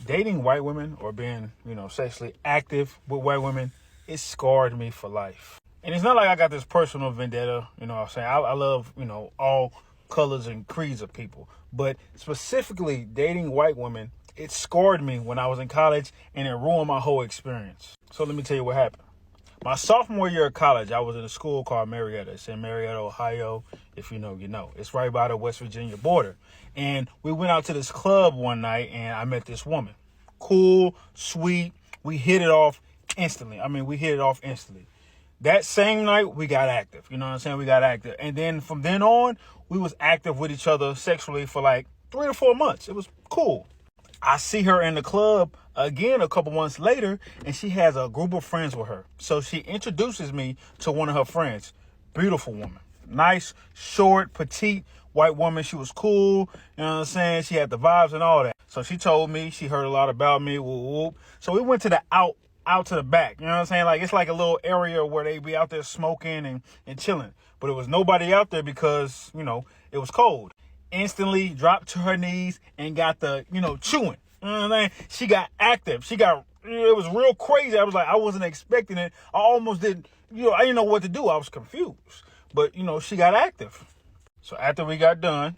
dating white women or being, sexually active with white women, it scarred me for life. And it's not like I got this personal vendetta, what I'm saying? I love, all colors and creeds of people. But specifically dating white women, it scarred me when I was in college, and it ruined my whole experience. So let me tell you what happened. My sophomore year of college, I was in a school called Marietta. It's in Marietta, Ohio. If you know, you know. It's right by the West Virginia border. And we went out to this club one night, and I met this woman. Cool, sweet. We hit it off instantly. That same night, we got active. You know what I'm saying? We got active. And then from then on, we was active with each other sexually for like 3 to 4 months. It was cool. I see her in the club again a couple months later, and she has a group of friends with her. So she introduces me to one of her friends. Beautiful woman. Nice, short, petite, white woman. She was cool. You know what I'm saying? She had the vibes and all that. So she told me, she heard a lot about me. Whoop, whoop. So we went to the out to the back. You know what I'm saying? Like, it's like a little area where they be out there smoking and chilling. But it was nobody out there because, it was cold. Instantly dropped to her knees and got the, chewing. You know what I mean? She got active. It was real crazy. I wasn't expecting it. I almost didn't, I didn't know what to do. I was confused. But, she got active. So after I got done,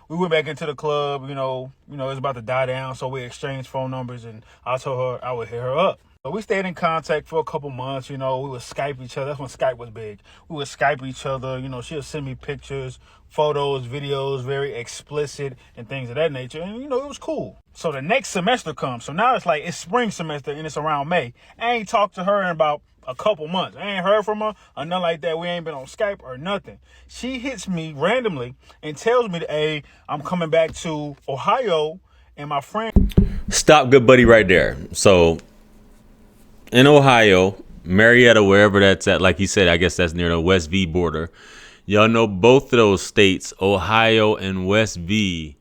we went back into the club, it was about to die down. So we exchanged phone numbers, and I told her I would hit her up. So we stayed in contact for a couple months, we would Skype each other. That's when Skype was big. We would Skype each other, she would send me pictures, photos, videos, very explicit and things of that nature. And, it was cool. So the next semester comes. So now it's spring semester and it's around May. I ain't talked to her in about a couple months. I ain't heard from her or nothing like that. We ain't been on Skype or nothing. She hits me randomly and tells me that, hey, I'm coming back to Ohio and my friend. Stop, good buddy, right there. So in Ohio, Marietta, wherever that's at, like you said, I guess that's near the West V border. Y'all know both of those states, Ohio and West V,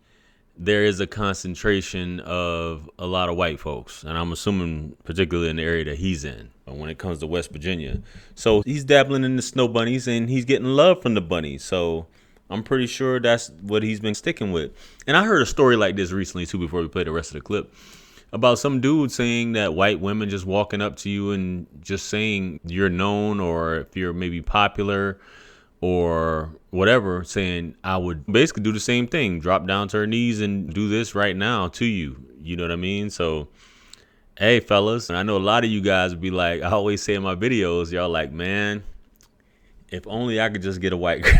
there is a concentration of a lot of white folks. And I'm assuming particularly in the area that he's in when it comes to West Virginia. So he's dabbling in the snow bunnies and he's getting love from the bunnies. So I'm pretty sure that's what he's been sticking with. And I heard a story like this recently, too, before we play the rest of the clip, about some dude saying that white women just walking up to you and just saying you're known, or if you're maybe popular or whatever, saying I would basically do the same thing, drop down to her knees and do this right now to you. You know what I mean? So, hey, fellas, I know a lot of you guys would be like, I always say in my videos, y'all like, man, if only I could just get a white girl.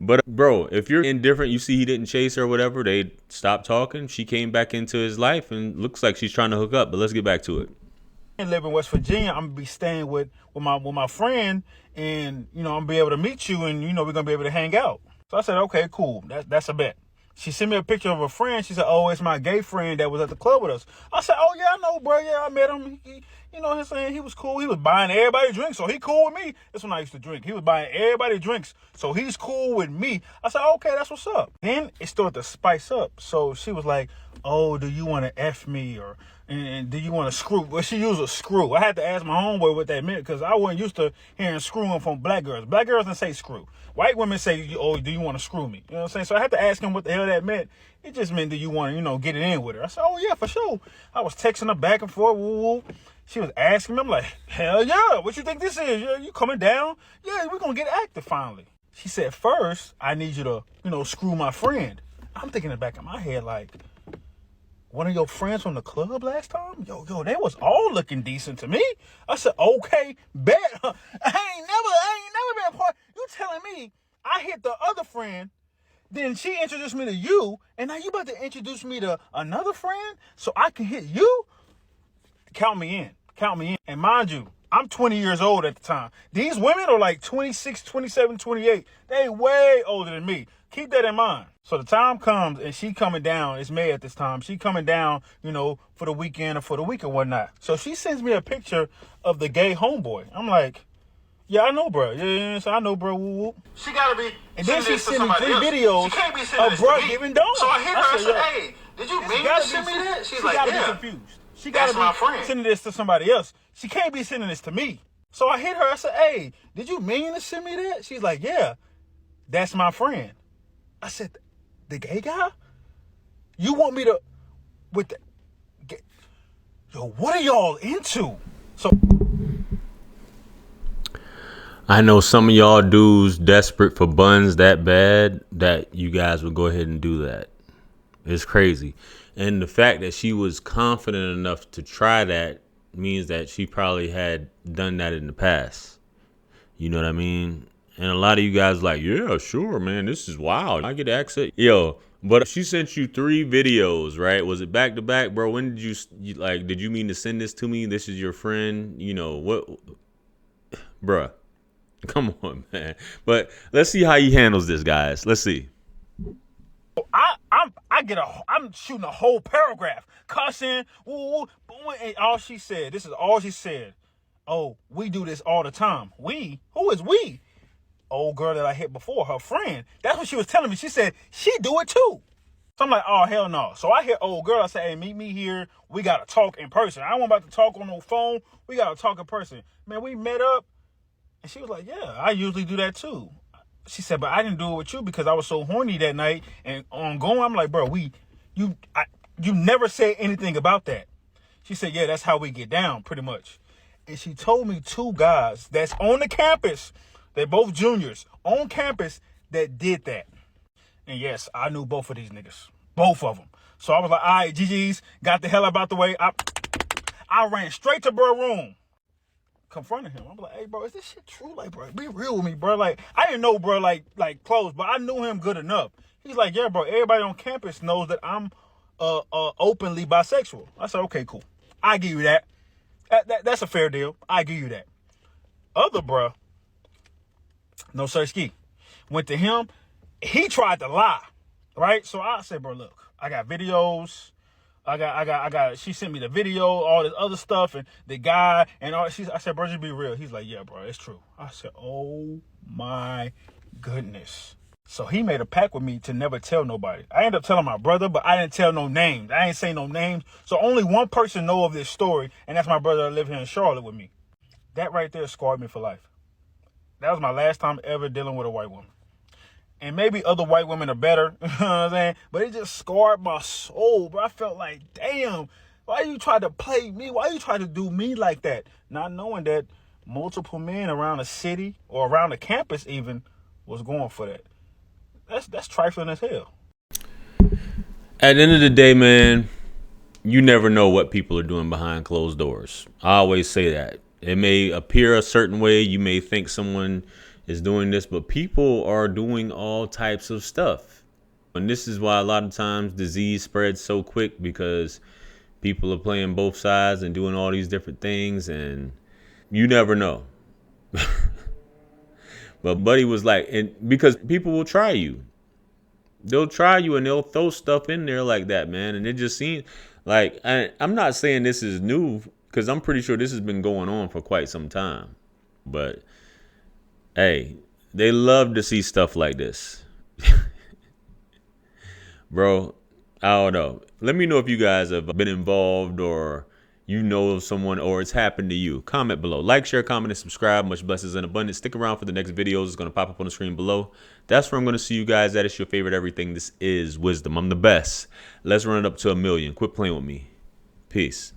But bro, if you're indifferent, you see he didn't chase her or whatever, they stopped talking. She came back into his life and looks like she's trying to hook up. But let's get back to it. I live in West Virginia. I'm gonna be staying with my friend, and I'm gonna be able to meet you, and we're gonna be able to hang out. So I said, okay, cool. That's a bet. She sent me a picture of a friend. She said, oh, it's my gay friend that was at the club with us. I said, oh, yeah, I know, bro. Yeah, I met him. He what I'm saying? He was cool. He was buying everybody drinks, so he cool with me. That's when I used to drink. He was buying everybody drinks, so he's cool with me. I said, okay, that's what's up. Then it started to spice up. So she was like, oh, do you want to F me, and do you want to screw? Well, she used a screw. I had to ask my homeboy what that meant, because I wasn't used to hearing screwing from black girls. Black girls didn't say screw. White women say, oh, do you want to screw me? You know what I'm saying? So I had to ask him what the hell that meant. It just meant, do you want to, get it in with her? I said, oh, yeah, for sure. I was texting her back and forth. Woo, woo. She was asking me. I'm like, hell yeah. What you think this is? You coming down? Yeah, we're going to get active finally. She said, first, I need you to, screw my friend. I'm thinking in the back of my head, like, one of your friends from the club last time? Yo, they was all looking decent to me. I said, okay, bet. I ain't never been a part. You telling me I hit the other friend, then she introduced me to you, and now you about to introduce me to another friend so I can hit you? Count me in. And mind you, I'm 20 years old at the time. These women are like 26, 27, 28. They way older than me. Keep that in mind. So the time comes and she coming down. It's May at this time. She coming down, for the weekend or for the week or whatnot. So she sends me a picture of the gay homeboy. I'm like, yeah, I know, bro. Yeah, so I know, bro. Woo, woo. She gotta be. And then she's sending 3 videos of bro giving donuts. So I hit her. I said, hey, did you mean to send me that? She's like, gotta yeah. Be confused. She gotta be sending this to somebody else. She can't be sending this to me. So I hit her. I said, hey, did you mean to send me that? She's like, yeah, that's my friend. I said, the gay guy? You want me to, with the, yo, what are y'all into? So I know some of y'all dudes desperate for buns that bad that you guys would go ahead and do that. It's crazy. And the fact that she was confident enough to try that means that she probably had done that in the past. You know what I mean? And a lot of you guys like, yeah, sure, man, this is wild. I get access. Yo, but she sent you 3 videos, right? Was it back to back, bro? When did you like, did you mean to send this to me? This is your friend? You know, what, bruh? Come on, man. But let's see how he handles this, guys. Let's see. I'm shooting a whole paragraph, cussing, woo, woo, and all she said. This is all she said. Oh, we do this all the time. We? Who is we? Old girl that I hit before, her friend. That's what she was telling me. She said she do it too. So I'm like, oh hell no. So I hit old girl. I said, hey, meet me here. We gotta talk in person. I wasn't about to talk on no phone. We gotta talk in person. Man, we met up, and she was like, yeah, I usually do that too. She said, but I didn't do it with you because I was so horny that night and ongoing. I'm like, bro, you never said anything about that. She said, yeah, that's how we get down, pretty much. And she told me 2 guys that's on the campus, they're both juniors, on campus, that did that. And yes, I knew both of these niggas. Both of them. So I was like, all right, GG's, got the hell about the way. I ran straight to bro room. Confronted him. I'm like, hey, bro, is this shit true? Like, bro, be real with me, bro. Like, I didn't know, bro, like close, but I knew him good enough. He's like, yeah, bro, everybody on campus knows that I'm openly bisexual. I said, okay, cool. I give you that. That's a fair deal. I give you that. Other bro, no sir ski, went to him. He tried to lie, right? So I said, bro, look, I got videos. I got, she sent me the video, all this other stuff, and the guy, and all, I said, bro, just be real. He's like, yeah, bro, it's true. I said, oh my goodness. So he made a pact with me to never tell nobody. I ended up telling my brother, but I didn't tell no names. I ain't say no names. So only one person know of this story, and that's my brother that live here in Charlotte with me. That right there scarred me for life. That was my last time ever dealing with a white woman. And maybe other white women are better, you know what I'm saying? But it just scarred my soul, bro. I felt like, damn, why you try to play me? Why you try to do me like that? Not knowing that multiple men around the city or around the campus even was going for that. That's trifling as hell. At the end of the day, man, you never know what people are doing behind closed doors. I always say that. It may appear a certain way. You may think someone is doing this, but people are doing all types of stuff. And this is why a lot of times disease spreads so quick, because people are playing both sides and doing all these different things, and you never know. But Buddy was like, and because people will try you. They'll try you and they'll throw stuff in there like that, man. And it just seems like, I'm not saying this is new, because I'm pretty sure this has been going on for quite some time. But hey, they love to see stuff like this. Bro, I don't know. Let me know if you guys have been involved, or you know of someone, or it's happened to you. Comment below. Like, share, comment, and subscribe. Much blessings and abundance. Stick around for the next videos. It's going to pop up on the screen below. That's where I'm going to see you guys at. It's your favorite everything. This is Wisdom. I'm the best. Let's run it up to 1 million. Quit playing with me. Peace.